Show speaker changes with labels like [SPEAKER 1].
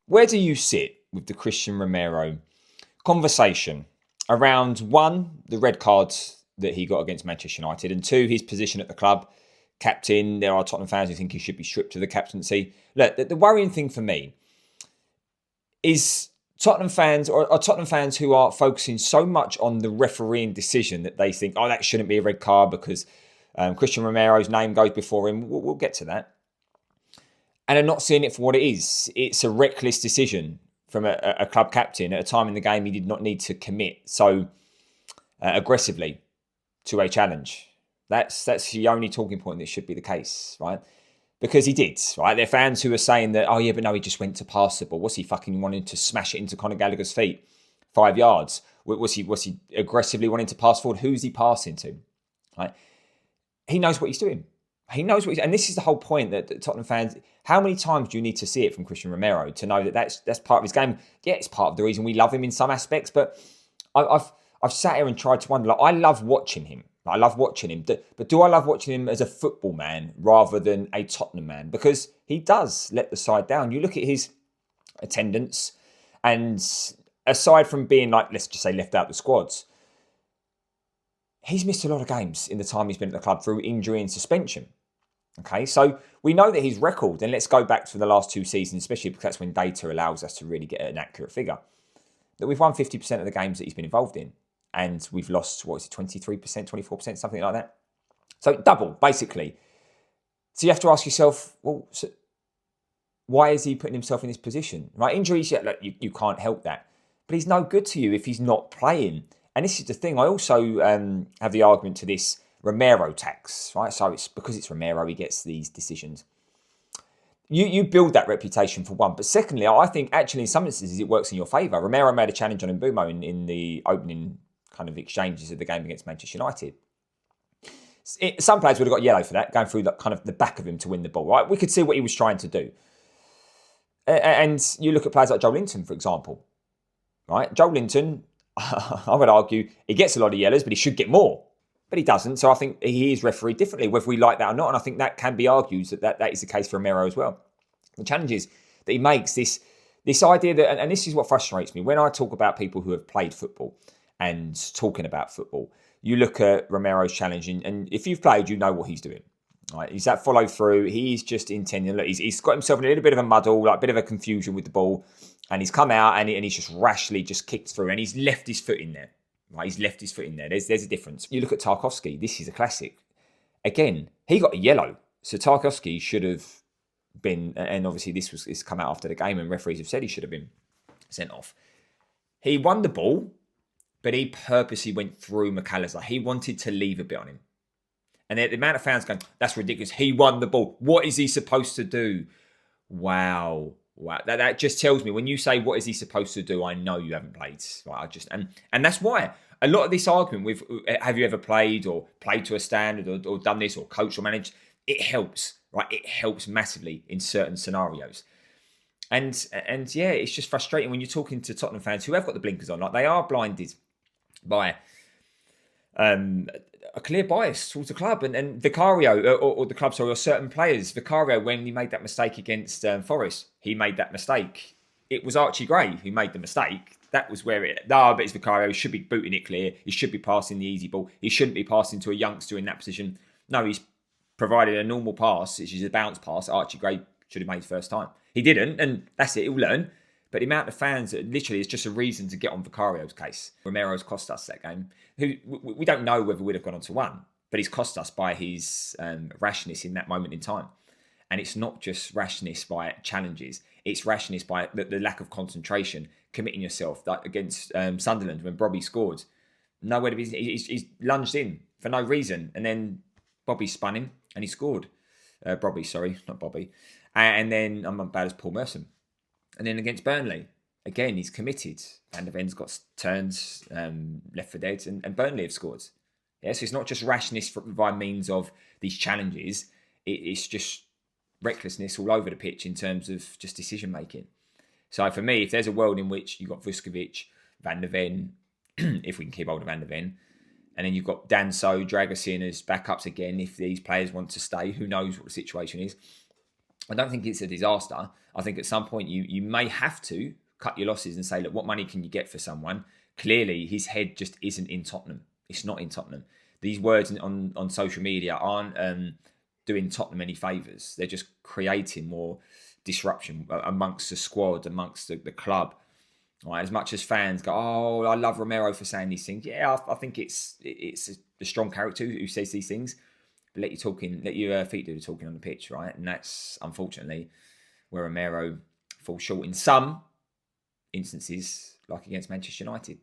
[SPEAKER 1] Where do you sit with the Christian Romero conversation around, one, the red cards that he got against Manchester United, and two, his position at the club, captain? There are Tottenham fans who think he should be stripped of the captaincy. Look, the worrying thing for me is Tottenham fans, or are Tottenham fans who are focusing so much on the refereeing decision that they think, oh, that shouldn't be a red card because Christian Romero's name goes before him. We'll get to that. And are not seeing it for what it is. It's a reckless decision from a club captain at a time in the game he did not need to commit so aggressively to a challenge. That's the only talking point that should be the case, right? Because he did, right? There are fans who are saying that, oh yeah, but no, he just went to pass the ball. Was he fucking wanting to smash it into Conor Gallagher's feet 5 yards? Was he aggressively wanting to pass forward? Who's he passing to? Right? He knows what he's doing. He knows what he's, and this is the whole point that Tottenham fans. How many times do you need to see it from Christian Romero to know that that's part of his game? Yeah, it's part of the reason we love him in some aspects, but I've sat here and tried to wonder. Like, I love watching him. I love watching him, but do I love watching him as a football man rather than a Tottenham man? Because he does let the side down. You look at his attendance, and aside from being, like, let's just say, left out the squads, he's missed a lot of games in the time he's been at the club through injury and suspension. Okay, so we know that his record, and let's go back to the last 2 seasons, especially because that's when data allows us to really get an accurate figure, that we've won 50% of the games that he's been involved in. And we've lost, 23%, 24%, something like that. So double, basically. So you have to ask yourself, well, so why is he putting himself in this position? Right? Injuries, yeah, look, you can't help that. But he's no good to you if he's not playing. And this is the thing. I also have the argument to this Romero tax, right? So it's because it's Romero, he gets these decisions. You build that reputation for one. But secondly, I think actually in some instances it works in your favour. Romero made a challenge on Mbumo in the opening kind of exchanges of the game against Manchester United. Some players would have got yellow for that, going through kind of the back of him to win the ball, right? We could see what he was trying to do. And you look at players like Joe Linton, for example, right? Joe Linton, I would argue, he gets a lot of yellows, but he should get more. But he doesn't, so I think he is refereed differently, whether we like that or not. And I think that can be argued that is the case for Romero as well. The challenges that he makes, this idea that, and this is what frustrates me, when I talk about people who have played football, and talking about football, you look at Romero's challenge, and if you've played, you know what he's doing. Right? He's that follow through. He's just intending. Look, he's got himself in a little bit of a muddle, like a bit of a confusion with the ball, and he's come out and he's just rashly just kicked through, and he's left his foot in there. Right? He's left his foot in there. There's a difference. You look at Tarkowski. This is a classic. Again, he got a yellow, so Tarkowski should have been, and obviously this come out after the game, and referees have said he should have been sent off. He won the ball, but he purposely went through McAllister. He wanted to leave a bit on him. And the amount of fans going, that's ridiculous. He won the ball. What is he supposed to do? Wow. That just tells me, when you say, what is he supposed to do? I know you haven't played. Right? And that's why a lot of this argument with, have you ever played or played to a standard or done this or coached or managed? It helps, right? It helps massively in certain scenarios. And yeah, it's just frustrating when you're talking to Tottenham fans who have got the blinkers on. Like, they are blinded by a clear bias towards the club and Vicario or the club, sorry, or certain players. Vicario, when he made that mistake against Forest, he made that mistake. It was Archie Gray who made the mistake. That was where but it's Vicario. He should be booting it clear. He should be passing the easy ball. He shouldn't be passing to a youngster in that position. No, he's provided a normal pass, which is a bounce pass. Archie Gray should have made first time. He didn't, and that's it. He'll learn. But the amount of fans, literally, is just a reason to get on Vicario's case. Romero's cost us that game. We don't know whether we'd have gone on to one, but he's cost us by his rashness in that moment in time. And it's not just rashness by challenges. It's rashness by the lack of concentration, committing yourself. Like against Sunderland, when Bobby scored, nowhere to be. He's lunged in for no reason. And then Bobby spun him and he scored. Bobby, sorry, not Bobby. And then I'm bad as Paul Merson. And then against Burnley, again, he's committed. Van der Ven's got turns left for dead, and Burnley have scored. Yeah, so it's not just rashness by means of these challenges. It's just recklessness all over the pitch in terms of just decision making. So for me, if there's a world in which you've got Vuskovic, Van der Ven, if we can keep hold of Van der Ven, and then you've got Danso, Dragusin as backups again, if these players want to stay, who knows what the situation is. I don't think it's a disaster. I think at some point you may have to cut your losses and say, look, what money can you get for someone? Clearly, his head just isn't in Tottenham. It's not in Tottenham. These words on social media aren't doing Tottenham any favours. They're just creating more disruption amongst the squad, amongst the club. Right? As much as fans go, oh, I love Romero for saying these things. Yeah, I think it's a strong character who says these things. But let your feet do the talking on the pitch, right? And that's unfortunately where Romero falls short in some instances, like against Manchester United.